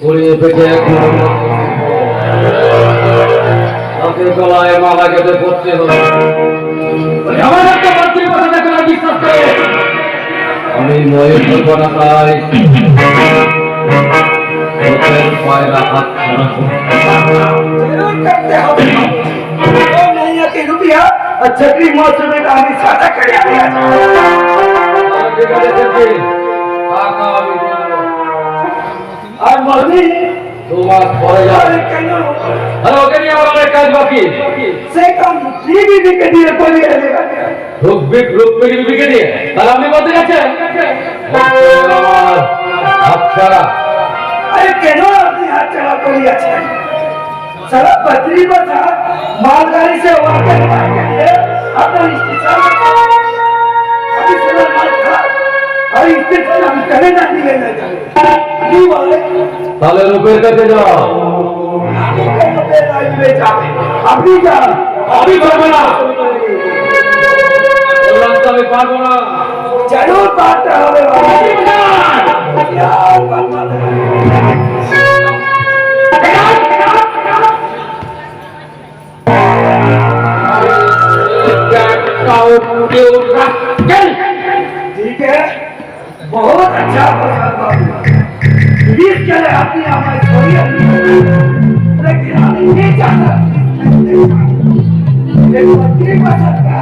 গড়িয়ে পেটে হাতের গলায় মালা কেটে পড়তে হবে। আমার একটা মাতৃ কথা দেখে বিশ্বাস করে আমি ময়ের কল্পনা চাই পায়রা হাত रुपया छठी मौसम में आदमी सादा कर আর মরবি তোমার পরে যাবে কেন আর ওকে নিয়ে আমার অনেক কাজ বাকি সে কাম টিভি দিকে দিয়ে পড়ে গেছে রূপ বিকে দিয়ে তাহলে আপনি বলতে গেছেন আমার আচ্ছা আরে কেন আপনি হাত চালা করিয়াছেন सारा बद्री बचा मालगाड़ी से वाकर मार अपना स्टेशन अभी सारा माल खा और स्टेशन हम करे ना दिए ना जाए क्यों बोले তাহলে রূপের কাছে যাও আপনি যান আমি পারবো না বললাম তো আমি পারবো না जरूर पाते হবে ठीक है बहुत अच्छा प्लीज चले अपनी हमारी छोड़िए लेकिन हम नहीं चाहता एक बच्चे का सकता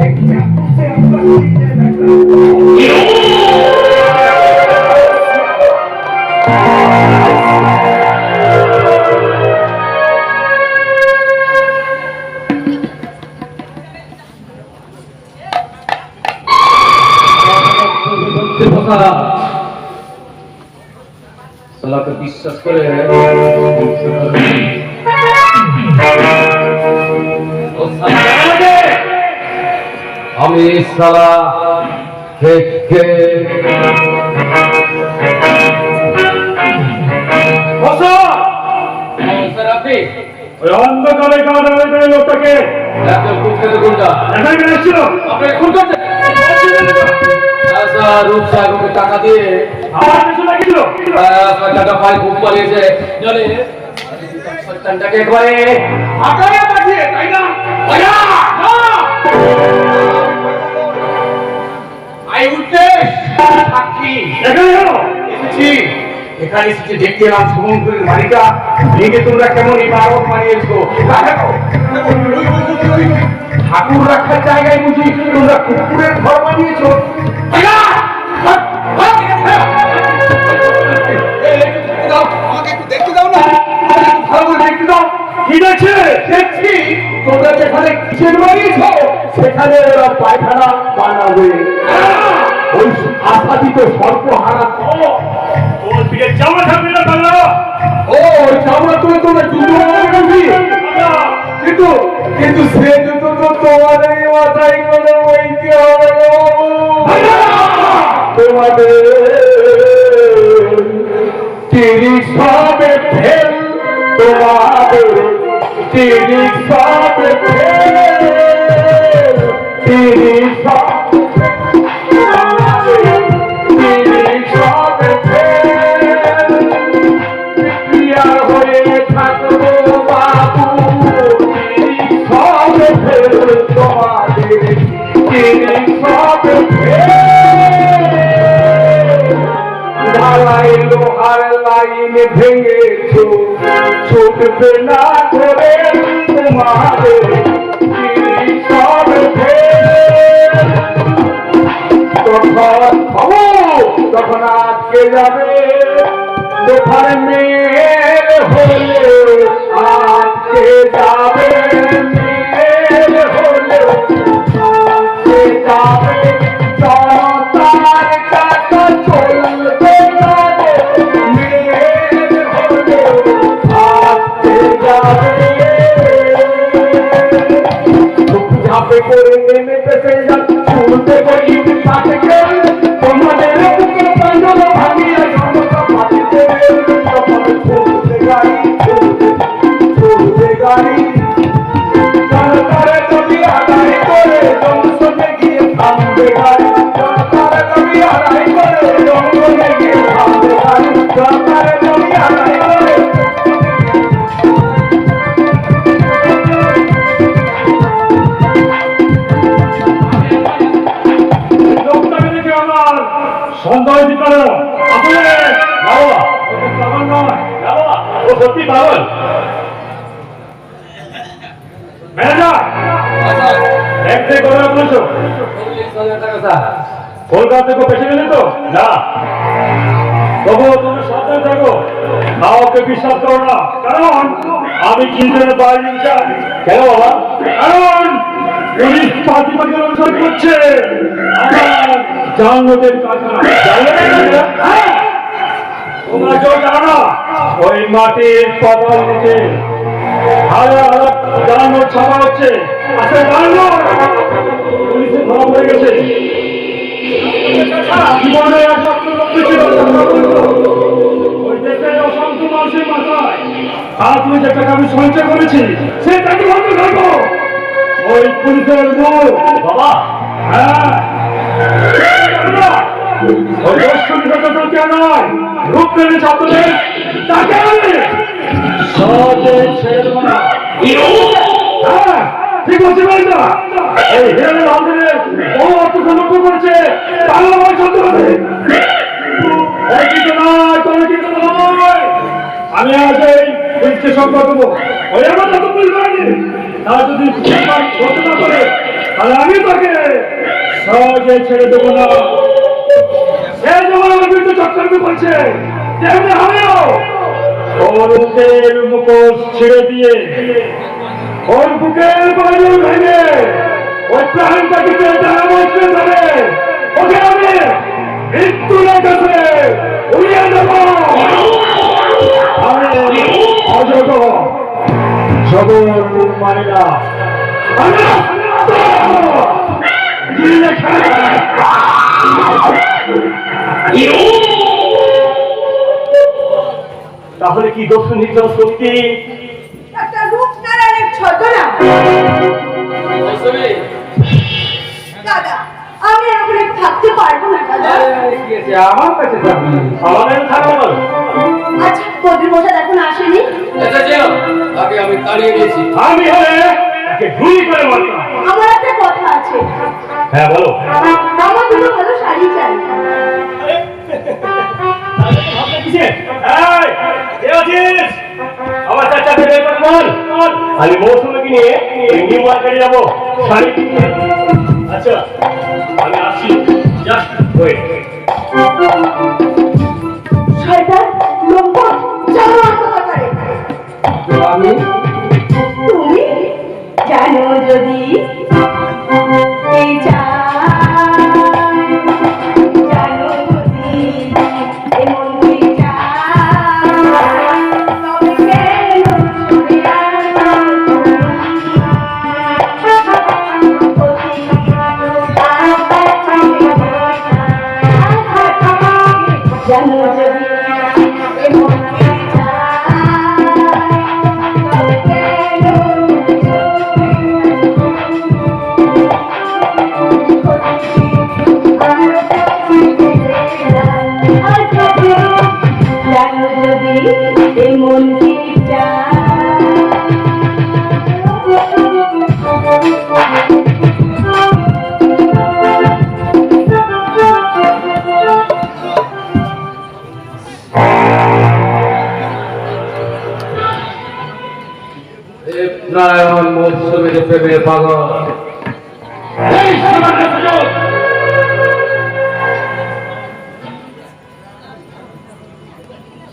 एक चाकू से हम সালাকে বিশ্বাস করে আমি সালা থেকে ওই অন্ধকারে কাটা হয়ে লোকটাকে রূপ সাহেবকে টাকা দিয়ে আমার কিছু লাগছিল টাকা পাই খুব পালিয়েছে জানে সন্তানটাকে একবারে আকারে পাঠিয়ে তাই না আই উঠতে সাক্ষী এখানে এসেছি এখানে এসেছি দেখতে এলাম শুভঙ্করের বাড়িটা ভেঙে তোমরা কেমন ইমারত বানিয়েছো ঠাকুর রাখার জায়গায় বুঝি তোমরা কুকুরের ঘর বানিয়েছো আমাকে একটু দেখতে দাও না ভালো করে দেখতে দাও কি দেখছে দেখছি তোমরা যেখানে কিচেন বানিয়েছো সেখানে ওরা পায়খানা বানাবে ওই আশাদিত সর্বহারা ওর দিকে চামড়া থাকবে না তাহলে ও ওই চামড়া তুলে তোমরা যুদ্ধ করবি কিন্তু কিন্তু সে যুদ্ধ তো তোমাদের মাথায় করে বইতে হবে তোমাদের তিরিশ হবে ফেল তোমাদের তিরিশ হবে ফেল তিরিশ লোহার লাইন ভেঙেছো ছুটবে না ধরে তোমাদের সব তখন আজকে যাবে লোহার মেয়ের হলে আজকে যাবে মেয়ের হলে আজকে যাবে করে নেমে পেছে যান শুনতে করি পাশে কেউ তোমাদের বুকে পাঞ্জল ভাঙিয়ে সমস্ত পাঠিয়ে তখন শুনতে গাড়ি লোকটাকে দেখে আমার সন্দেহ হতে পারো। আসলে বাবা, ও তো পাগল নয়। বাবা, ও সত্যি পাগল। ম্যানেজার, দেখতে করে বলেছো 40,000 টাকা স্যার। কলকাতা থেকে পেছে গেলে তো না, তবুও তুমি সাবধান থাকো, কাউকে বিশ্বাস করো না, কারণ আমি কিন্তু বাইরে যাই। কেন বাবা? কারণ পুলিশ পার্টি অনুসরণ করছে আমার জানলোদের কারখানা। হ্যাঁ, তোমরা কেউ জানো না ওই মাটির পাতার নিচে হাজার হাজার জানলো ছাপা হচ্ছে। আচ্ছা জানলো পুলিশে ধরা পড়ে গেছে। জীবনে একমাত্র লক্ষ্য ছিল ওই দেশের অসংখ্য মানুষের মাথায় আর তুমি যে টাকা আমি সঞ্চয় করেছি সে টাকা বন্ধ থাকবো ওই পুলিশের মুখ। বাবা, হ্যাঁ, ওই দর্শনী ঘটনা নয়, রূপ প্রেমী ছাত্রদের তাকে আমি সহজে ছেড়ে দেবো না। হ্যাঁ, ঠিক বলছি ভাই না? এই হিরণের আন্দোলনে বহু অর্থ সমর্থন করেছে বাংলা ভাই ছাত্রদের। এই কিন্তু নয়, কোনো কিন্তু নয়। আমি আজ এই পুলিশকে সম্পর্ক দেবো। ওই আমার যত পুলিশ বাহিনী তারা যদি করতে না করে তাহলে আমি তাকে সহজে ছেড়ে দেবো না। সে যেমন আমার বিরুদ্ধে চক্রান্ত করছে তেমনি আমিও ওর মুখের মুখোশ ছেড়ে দিয়ে ওর বুকের বাইরে ভেঙে ওই প্রাণটাকে জানা বসতে পারে ওকে আমি মৃত্যুর কাছে উড়িয়ে দেব। আমি অযোগ্য সবর মানে না। তাহলে কি দোষ নিত্য সত্যি একটা রূপনারায়ণের ছলনা। দাদা, আমি এখানে থাকতে পারবো না দাদা। কি আছে আমার কাছে যাবি? আমাদের থাকবো না। আচ্ছা, বদ্রী মশাই এখন আসেনি? আচ্ছা যাও, তাকে আমি তাড়িয়ে দিয়েছি। আমি হলে তাকে গুলি করে মারতাম। আমার একটা কথা আছে। হ্যাঁ বলো। আমার দুটো ভালো শাড়ি চাই। আমার চাচাকে বের করে বল, আমি মৌসুমীকে নিয়ে নিউ মার্কেটে যাবো শাড়ি কিনতে। আচ্ছা আমি আসছি, জাস্ট ওয়েট। শয়তান, লম্পট, চলো আত্মকারে। আমি তুমি জানো যদি এই জানো যদি এমন কি তবে কেন ছুড়ে জানো যদি এমন কি তবে কেন জানো যদি এমন কি নারায়ণ মৌসুমীর প্রেমে পাগল।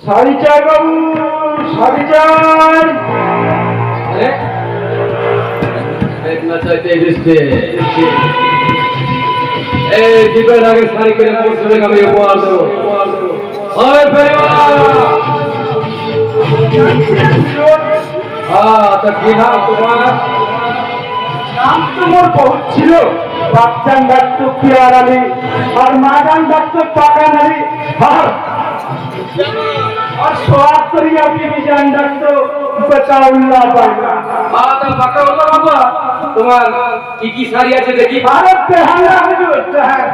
শাড়ি চাই বাবু, শাড়ি চাই। আরে দেখনা চাইতে এসছে। এই দীপের আগে শাড়ি কিনে মৌসুমীকে আমি উপহার দেবো। ওই পরিবার, হ্যাঁ তা কি নাম তোমার? নাম তোমার বহুত ছিল, বাচ্চান ডাক্তার পিয়ার আলী আর মাগান ডাক্তার পাকান আলী আর সোয়াদ করিয়া বিবিজান ডাক্তার বেচাউল্লাহ পাইলা। হ্যাঁ তা বাঁকা বললাম বাবা, তোমার কি কি শাড়ি আছে দেখি। ভারত বেহালা হুজুর হ্যাঁ।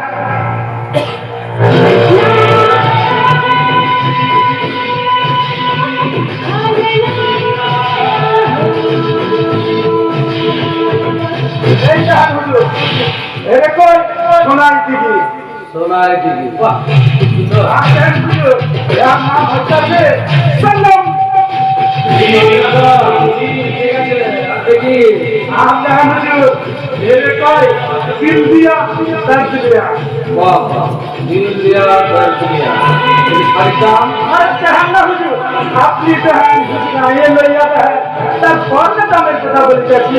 সোনার টিভি বাহ সুন্দর আসেন হুজুর এর নাম হচ্ছে সঙ্গম ঠিক আছে দেখি আমরা হুজুর এর কয় দিল দিয়া দর্দ দিয়া বাহ বাহ ইন্ডিয়া দার্জিলিং এই শাড়ির দাম আর চাহান্না হুজুর আপনি তো হ্যাঁ হুজুর আয়ে লইয়া দেয় তার কত দামের কথা বলতেছি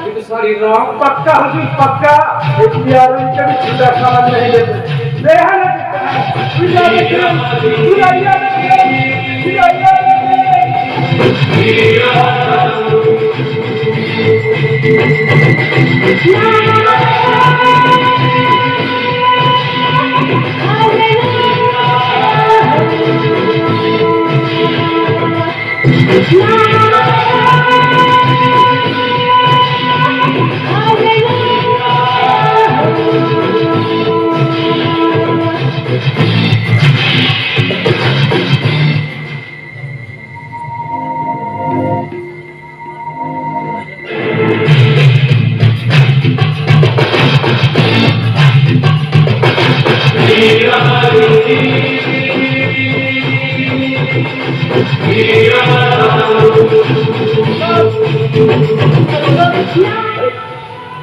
কিন্তু শাড়ির রং पक्का हुजूर पक्का इख्तियार उनके भी छुटा सामान नहीं लेते देहा ना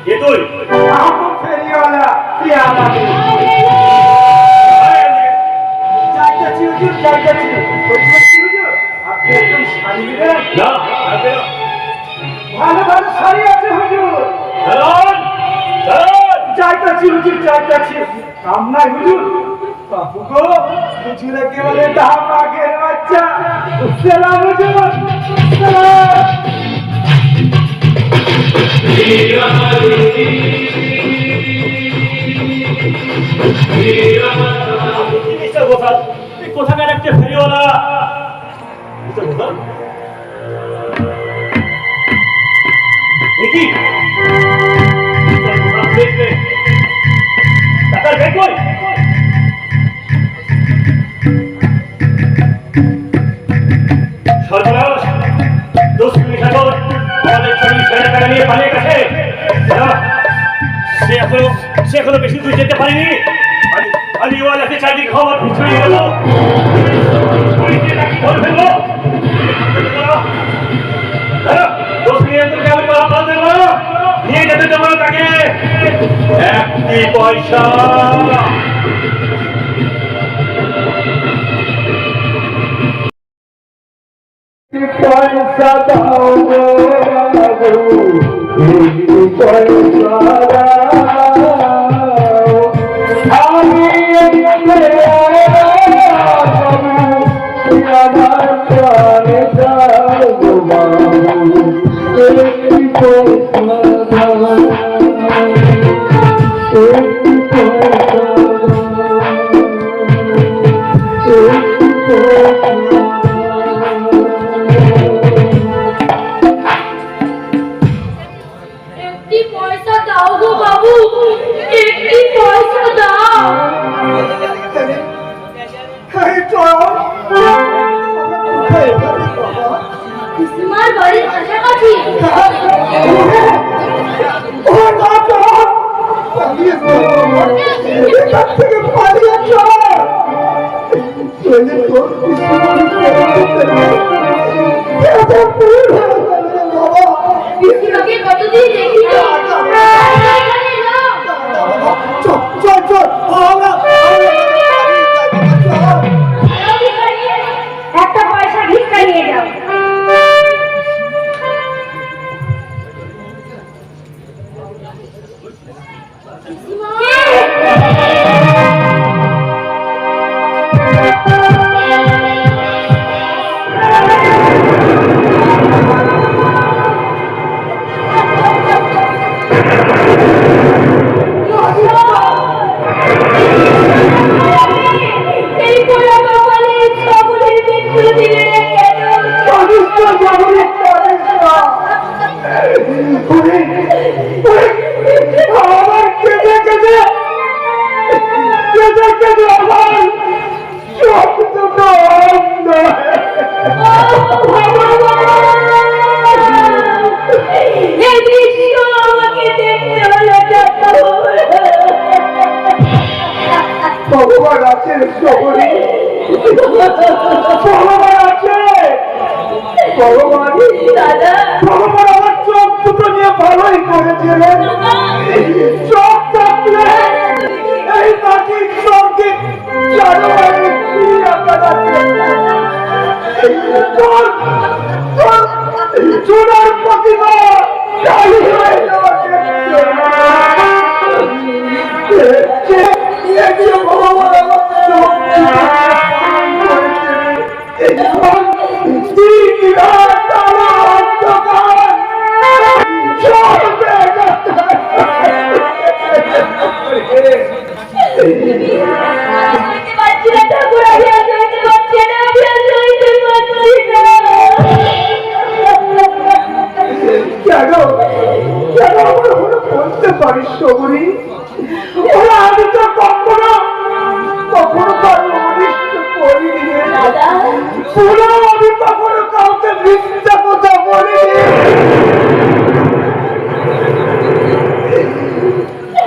ये তুই आपको फेरी वाला क्या बात है जाइए हुजूर जाइए कोई हुजूर আপনি একদম শাড়ি দিবেন না আসবে না ভালো ভালো শাড়ি আছে হুজুর দাঁড়ান দাঁড়ান যাইতাছি হুজুর যাইতাছি কাম নাই হুজুর বাবু গো হুজুর একেবারে ডাকাকের বাচ্চা সালাম হুজুর সালাম মিস্টার গোসাল এই কোথাকার একটা ফেরিওয়ালা মিস্টার গোসাল দেখি মিস্টার গোসাল দেখবে টাকার ব্যাগ কই সর্বনাশ দুষ্কৃতী ঠাকুর আমাদের সঙ্গে ছেড়ে টাকা নিয়ে পালিয়ে গেছে না, সে এখনো বেশি দূর যেতে পারেনি আলিওয়ালাকে চারদিকে খবর ছড়িয়ে গেল পুলিশে তাকে ধরে ফেলবো নিয়ে যেতে দেবো না তাকে একটি পয়সা পয়সা দাও গো বাবু পয়সা দাও আমি আমার প্রাণে যাও গো বাবু পয়সা দাও একটি পয়সা দাও গো বাবু একটি পয়সা দাও তোমার বাড়ির কাছাকাছি তোমাকে কতদিন দেখি তো একটা পয়সা ভিক্ষা নিয়ে যাও ভগবান দাদা ভগবান আমার চোখ দুটো নিয়ে ভালোই করেছিলেন। চোখ থাকলে এই মাটির সঙ্গে জানুয়ারি চুনার প্রতিমা চালু হয়ে যাওয়া ভগবান আমার চোখ যেতে পারছি না ঠাকুর, আমি আর যেতে পারছি না, আমি আর যেতে পারছি না। কেন কেন আমার হলো বলতে পারিস সবরি? ওরা আমি তো কখনো কখনো কারো অনিষ্ট করিনি রে। দাদা পুরো আমি কখনো কাউকে মিথ্যা কথা বলিনি।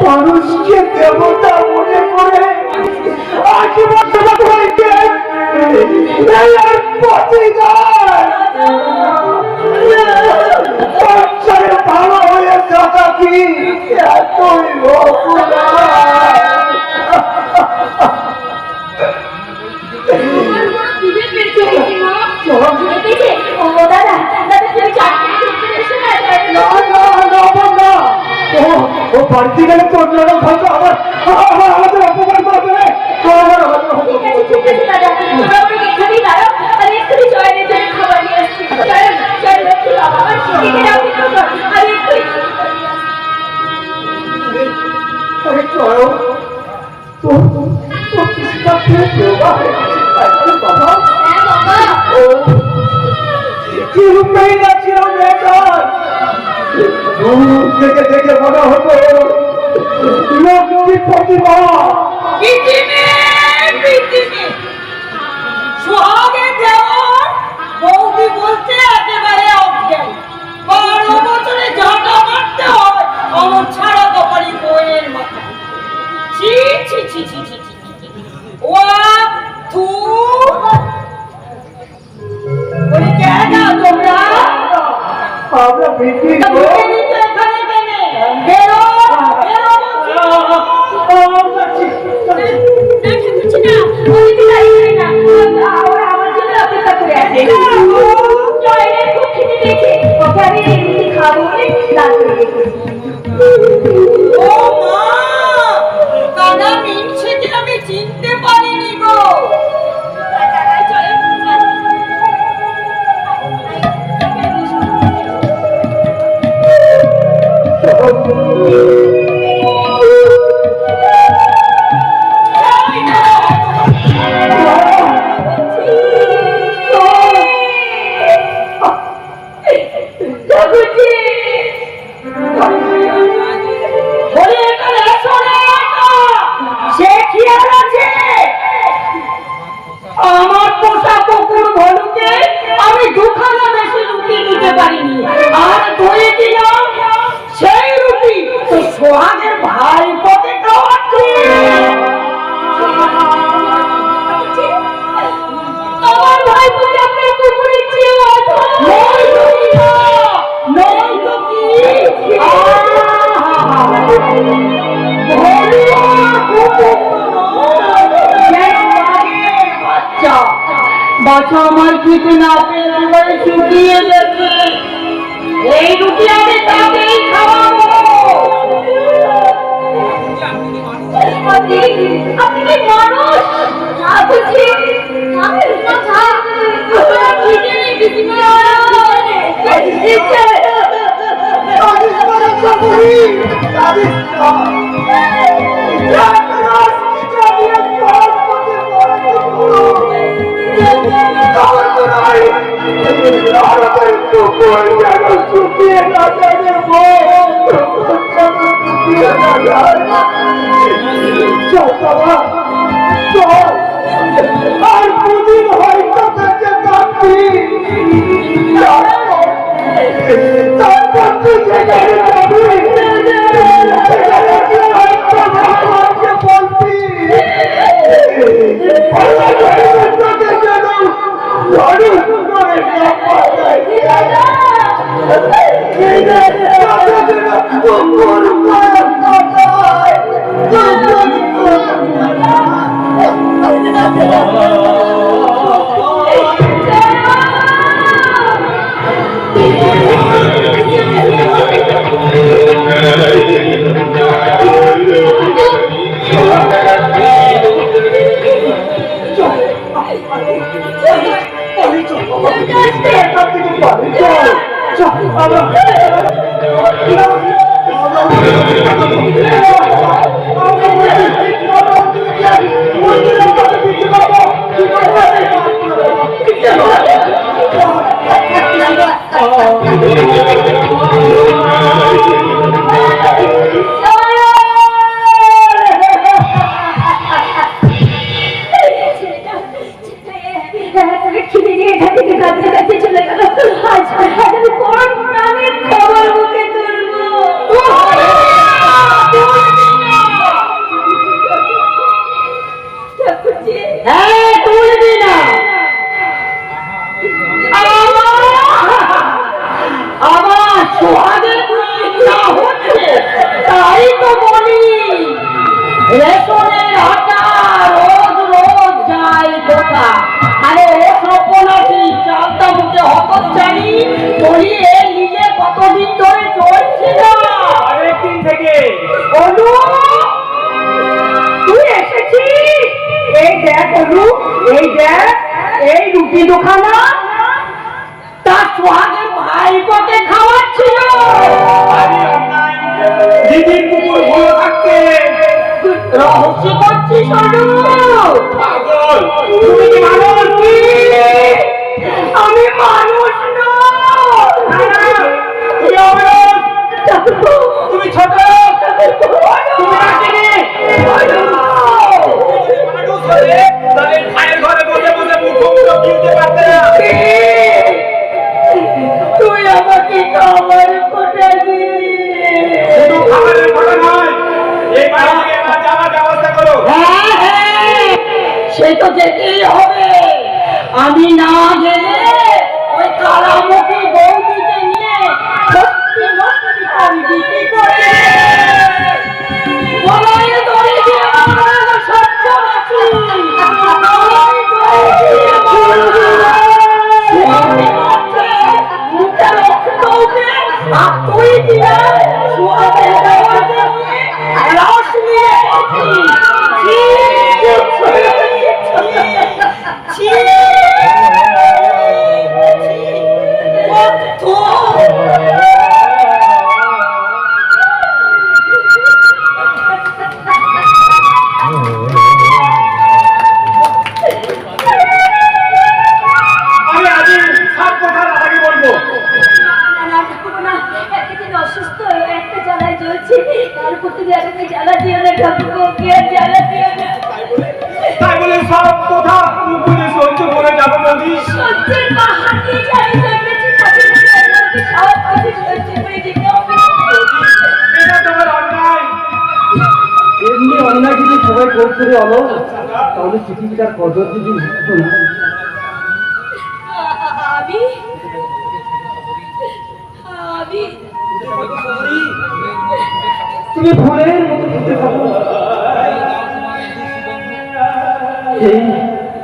মানুষকে দেবতা মনে করে আজীবন সেবা করিতে এই আর প্রতিদান। সংসারে ভালো হয়ে থাকা কি এতই অপরাধ? ও বাড়িতে গেলে তোর জন্য হয়তো আমাদের অপমান করবে রে। আরে চলো তোর কৃষ্ণা ফিরে প্রভা হয়ে গেছে, তাই বলে বাবা ও কি রূপেই না ছিল বেকার। দূর থেকে দেখে মনে হতো লক্ষ্মী প্রতিমা। সোহাগের দেওয়ার বৌদি বলতে একেবারে অজ্ঞান। 12 বছরে ঝাঁটা মারতে হয় আমার ছাড়া কপালি বইয়ের মাথা। ছি ছি ছি ছি ছি ছি ছি। ওয়া থু বলি কেন তোমরা আমরা বিক্রি এখানে কেনে বেরো বেরো দেখে বুঝছি না, ওদিকে দাঁড়িয়ে না, ওরা আমার জন্য অপেক্ষা করে আছে। জয়ের খুব খিদে পেয়েছে, ওকে আমি রুটি খাবো বলে রাত করে রেখেছি। ও মা কানা মিনছে যে আমি চিনতে পারিনি গো। বলি এখানে এসো না, সে কি আর আছে? আমার পোষা কুকুর ভলুকে আমি দুখানা বেশি রুটি দিতে পারিনি, আর ধরে দিলাম সেই রুটি তো সোহাগের ভাই পথে খাওয়াচ্ছি। আমার ভাই বলে আপনার কুকুরের চেয়ে অধম। নয় তো কি না, নয় তো কি বাচ্চা আমার কিছু না পেয়ে একেবারে শুকিয়ে যাচ্ছে। এই রুটি আমি তাকেই খাওয়াবো। আপনি কি মানুষ? বুঝছি আমি কথা খিদে লেগেছি আর দুদিন হয়তো বেঁচে থাকবি, তারপর তুই যেখানে যাবি সেখানে গিয়ে হয়তো ভগবানকে বলবি ভগবান তোকে যেন ধরে ধরে না পাঠায়।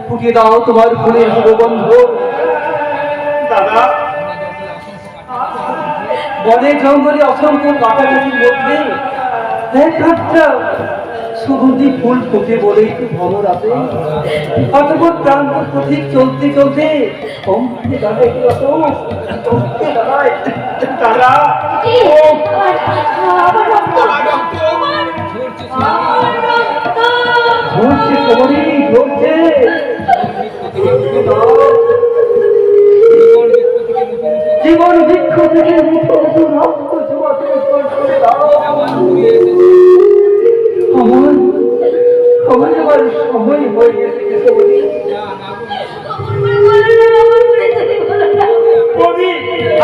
ফুটিয়ে দাও তোমার ফুলের সুগন্ধ। দাদা বনে জঙ্গলে অসংখ্য কাটাকাটির মধ্যে একটা সুগন্ধি ফুল ফোটে বলে একটু ভ্রমণ আছে। অতপর প্রান্ত পথিক চলতে চলতে কমতে দাঁড়ায় দাদা ঘুরছে কমরি ঘুরছে জীবন বৃক্ষ থেকে মুঠো মুঠো রক্ত জোয়া করে দাও। আমার আমার সময় হয়ে গেছে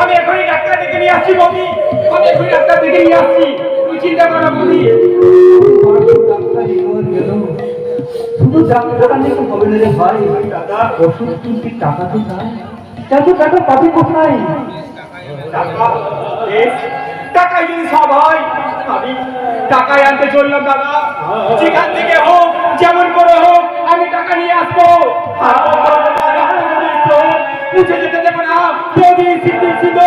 আমি এখনই ডাক্তার ডেকে নিয়ে আসছি বৌদি, আমি এখনই ডাক্তার ডেকে নিয়ে আসছি, তুই চিন্তা করো না বৌদি। শুধু ডাক্তার নিয়ে হবে না রে ভাই, ওষুধ কিনতে টাকা তো চাই, এত টাকা পাবি কোথায়? টাকাই যদি সব হয়, আমি টাকায় আনতে চললাম দাদা। যেখান থেকে হোক, যেমন করে হোক, আমি টাকা নিয়ে আসবো। মুছে যেতে দেবো না বৌদি, স্মৃতি ছিল।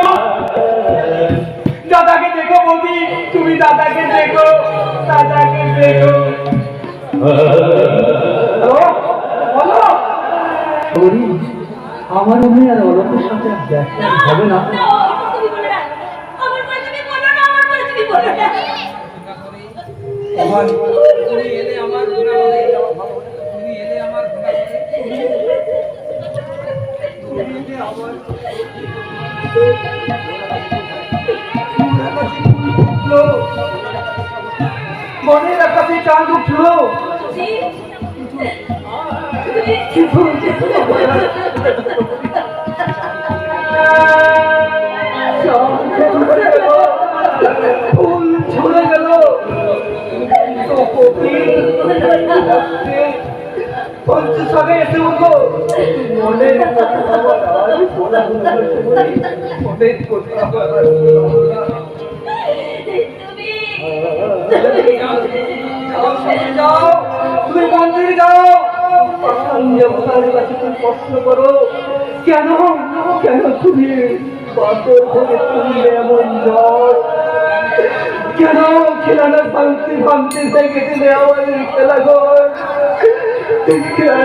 দাদাকে দেখো বৌদি, তুমি দাদাকে দেখো, দাদাকে দেখো। বলো আমার মনে আর অলকের সাথে আর দেখা হবে না। তুমি বলে না, আমার পরে তুমি বলো না, আমার পরে তুমি বলো না। মনের আকাশে চাঁদ উঠলো। ফুল ঝরে গেল। পঞ্চসবে এসে উঠবো। মনের যাও, তুমি মন্দিরে যাও। দেবতার কাছে তুমি প্রশ্ন করো, কেন কেন তুমি পাথর থেকে তুললে এমন ঝড়? কেন খেলানো ভাঙতে ভাঙতে দেখে দিলে আমাদের খেলা ঘর? কেন